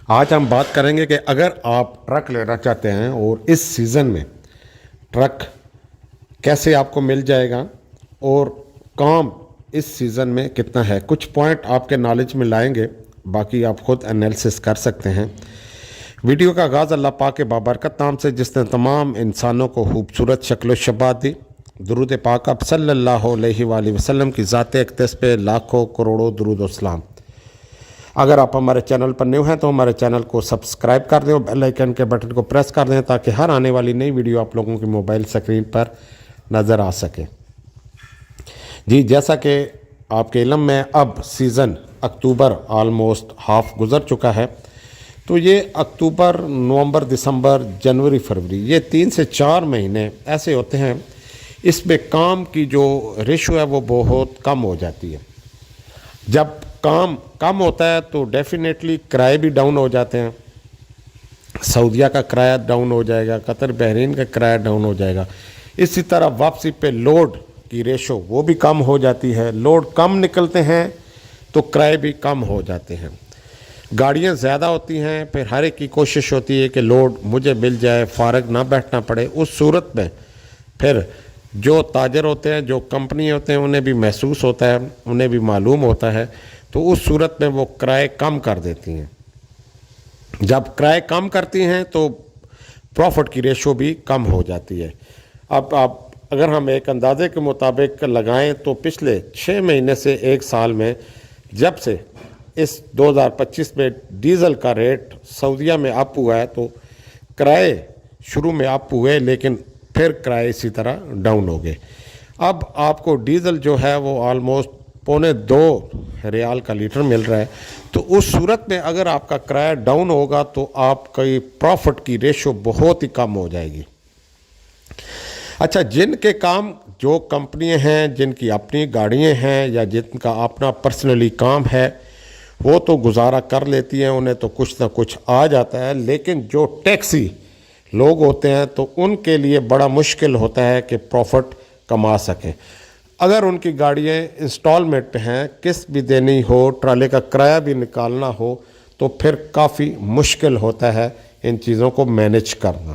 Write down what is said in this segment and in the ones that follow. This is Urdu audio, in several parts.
آج ہم بات کریں گے کہ اگر آپ ٹرک لینا چاہتے ہیں اور اس سیزن میں ٹرک کیسے آپ کو مل جائے گا اور کام اس سیزن میں کتنا ہے. کچھ پوائنٹ آپ کے نالج میں لائیں گے، باقی آپ خود انالیسس کر سکتے ہیں. ویڈیو کا آغاز اللہ پاک کے بابرکت نام سے جس نے تمام انسانوں کو خوبصورت شکل و شباہ دی. درود پاک اب صلی اللہ علیہ وآلہ وسلم کی ذات اقدس پہ لاکھوں کروڑوں درود و سلام. اگر آپ ہمارے چینل پر نیو ہیں تو ہمارے چینل کو سبسکرائب کر دیں اور بیل آئیکن کے بٹن کو پریس کر دیں تاکہ ہر آنے والی نئی ویڈیو آپ لوگوں کی موبائل سکرین پر نظر آ سکے. جی، جیسا کہ آپ کے علم میں اب سیزن اکتوبر آلموسٹ ہاف گزر چکا ہے، تو یہ اکتوبر، نومبر، دسمبر، جنوری، فروری، یہ 3 سے 4 مہینے ایسے ہوتے ہیں اس میں کام کی جو ریشو ہے وہ بہت کم ہو جاتی ہے. جب کام کم ہوتا ہے تو ڈیفینیٹلی کرائے بھی ڈاؤن ہو جاتے ہیں. سعودیہ کا کرایہ ڈاؤن ہو جائے گا، قطر بحرین کا کرایہ ڈاؤن ہو جائے گا. اسی طرح واپسی پہ لوڈ کی ریشو وہ بھی کم ہو جاتی ہے. لوڈ کم نکلتے ہیں تو کرائے بھی کم ہو جاتے ہیں. گاڑیاں زیادہ ہوتی ہیں، پھر ہر ایک کی کوشش ہوتی ہے کہ لوڈ مجھے مل جائے، فارغ نہ بیٹھنا پڑے. اس صورت میں پھر جو تاجر ہوتے ہیں، جو کمپنی ہوتے ہیں، انہیں بھی محسوس ہوتا ہے، انہیں بھی معلوم ہوتا ہے، تو اس صورت میں وہ کرائے کم کر دیتی ہیں. جب کرائے کم کرتی ہیں تو پروفٹ کی ریشو بھی کم ہو جاتی ہے. اب اگر ہم ایک اندازے کے مطابق لگائیں تو پچھلے 6 مہینے سے 1 سال میں جب سے اس 2025 میں ڈیزل کا ریٹ سعودیہ میں اپ ہوا ہے تو کرائے شروع میں اپ ہوئے لیکن پھر کرائے اسی طرح ڈاؤن ہو گئے. اب آپ کو ڈیزل جو ہے وہ آلموسٹ 2.25 ریال کا لیٹر مل رہا ہے. تو اس صورت میں اگر آپ کا کرایہ ڈاؤن ہوگا تو آپ کی پروفٹ کی ریشو بہت ہی کم ہو جائے گی. اچھا، جن کے کام، جو کمپنیاں ہیں جن کی اپنی گاڑیاں ہیں یا جن کا اپنا پرسنلی کام ہے وہ تو گزارا کر لیتی ہیں، انہیں تو کچھ نہ کچھ آ جاتا ہے. لیکن جو ٹیکسی لوگ ہوتے ہیں تو ان کے لیے بڑا مشکل ہوتا ہے کہ پروفٹ کما سکیں. اگر ان کی گاڑیاں انسٹالمنٹ پہ ہیں، قسط بھی دینی ہو، ٹرالے کا کرایہ بھی نکالنا ہو، تو پھر کافی مشکل ہوتا ہے ان چیزوں کو مینیج کرنا.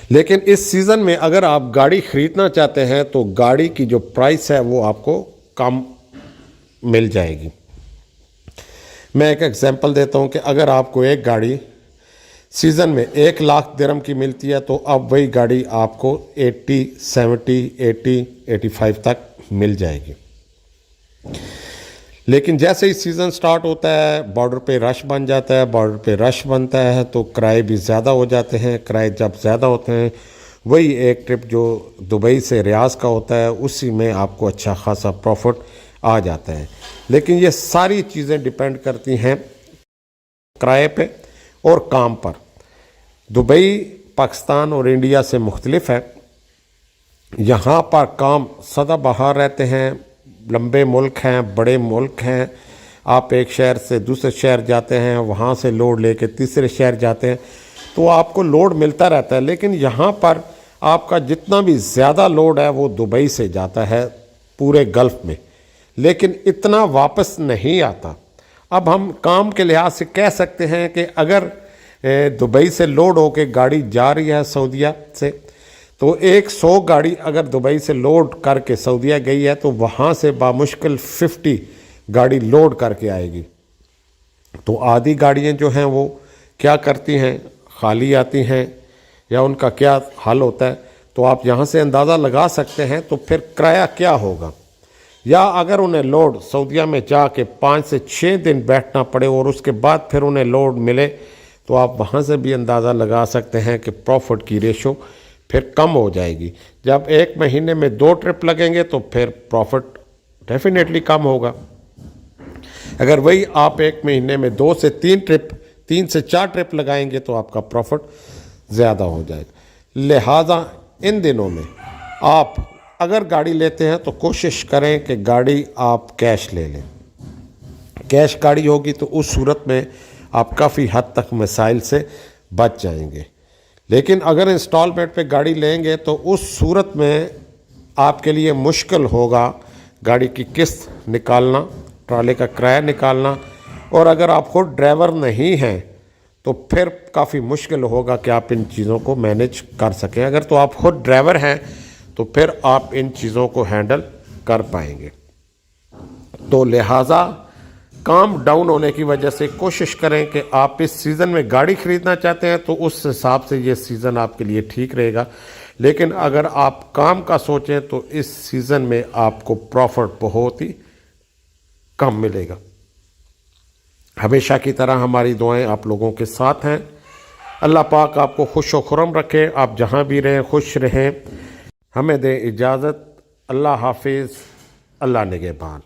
لیکن اس سیزن میں اگر آپ گاڑی خریدنا چاہتے ہیں تو گاڑی کی جو پرائس ہے وہ آپ کو کم مل جائے گی. میں ایک ایگزامپل دیتا ہوں کہ اگر آپ کو ایک گاڑی سیزن میں 1 لاکھ درہم کی ملتی ہے تو اب وہی گاڑی آپ کو 80، 70، 80، 85 تک مل جائے گی. لیکن جیسے ہی سیزن سٹارٹ ہوتا ہے بارڈر پہ رش بن جاتا ہے، بارڈر پہ رش بنتا ہے تو کرائے بھی زیادہ ہو جاتے ہیں. کرائے جب زیادہ ہوتے ہیں وہی ایک ٹرپ جو دبئی سے ریاض کا ہوتا ہے اسی میں آپ کو اچھا خاصا پروفٹ آ جاتا ہے. لیکن یہ ساری چیزیں ڈیپینڈ کرتی ہیں کرائے پہ اور کام پر. دبئی پاکستان اور انڈیا سے مختلف ہے. یہاں پر کام سدا بہار رہتے ہیں، لمبے ملک ہیں، بڑے ملک ہیں. آپ ایک شہر سے دوسرے شہر جاتے ہیں، وہاں سے لوڈ لے کے تیسرے شہر جاتے ہیں تو آپ کو لوڈ ملتا رہتا ہے. لیکن یہاں پر آپ کا جتنا بھی زیادہ لوڈ ہے وہ دبئی سے جاتا ہے پورے گلف میں، لیکن اتنا واپس نہیں آتا. اب ہم کام کے لحاظ سے کہہ سکتے ہیں کہ اگر دبئی سے لوڈ ہو کے گاڑی جا رہی ہے سعودیہ سے تو 100 گاڑی اگر دبئی سے لوڈ کر کے سعودیہ گئی ہے تو وہاں سے بامشکل 50 گاڑی لوڈ کر کے آئے گی. تو آدھی گاڑیاں جو ہیں وہ کیا کرتی ہیں، خالی آتی ہیں یا ان کا کیا حل ہوتا ہے. تو آپ یہاں سے اندازہ لگا سکتے ہیں تو پھر کرایہ کیا ہوگا. یا اگر انہیں لوڈ سعودیہ میں جا کے 5 سے 6 دن بیٹھنا پڑے اور اس کے بعد پھر انہیں لوڈ ملے تو آپ وہاں سے بھی اندازہ لگا سکتے ہیں کہ پروفٹ کی ریشو پھر کم ہو جائے گی. جب 1 مہینے میں 2 ٹرپ لگیں گے تو پھر پروفٹ ڈیفینیٹلی کم ہوگا. اگر وہی آپ 1 مہینے میں 2 سے 3 سے 4 ٹرپ لگائیں گے تو آپ کا پروفٹ زیادہ ہو جائے گا. لہٰذا ان دنوں میں آپ اگر گاڑی لیتے ہیں تو کوشش کریں کہ گاڑی آپ کیش لے لیں. کیش گاڑی ہوگی تو اس صورت میں آپ کافی حد تک مسائل سے بچ جائیں گے. لیکن اگر انسٹالمنٹ پہ گاڑی لیں گے تو اس صورت میں آپ کے لیے مشکل ہوگا گاڑی کی قسط نکالنا، ٹرالے کا کرایہ نکالنا اور اگر آپ خود ڈرائیور نہیں ہیں تو پھر کافی مشکل ہوگا کہ آپ ان چیزوں کو مینیج کر سکیں. اگر تو آپ خود ڈرائیور ہیں تو پھر آپ ان چیزوں کو ہینڈل کر پائیں گے. تو لہٰذا کام ڈاؤن ہونے کی وجہ سے کوشش کریں کہ آپ اس سیزن میں گاڑی خریدنا چاہتے ہیں تو اس حساب سے یہ سیزن آپ کے لیے ٹھیک رہے گا. لیکن اگر آپ کام کا سوچیں تو اس سیزن میں آپ کو پروفٹ بہت ہی کم ملے گا. ہمیشہ کی طرح ہماری دعائیں آپ لوگوں کے ساتھ ہیں. اللہ پاک آپ کو خوش و خرم رکھے. آپ جہاں بھی رہیں خوش رہیں. ہمیں دے اجازت. اللہ حافظ. اللہ نگہبان.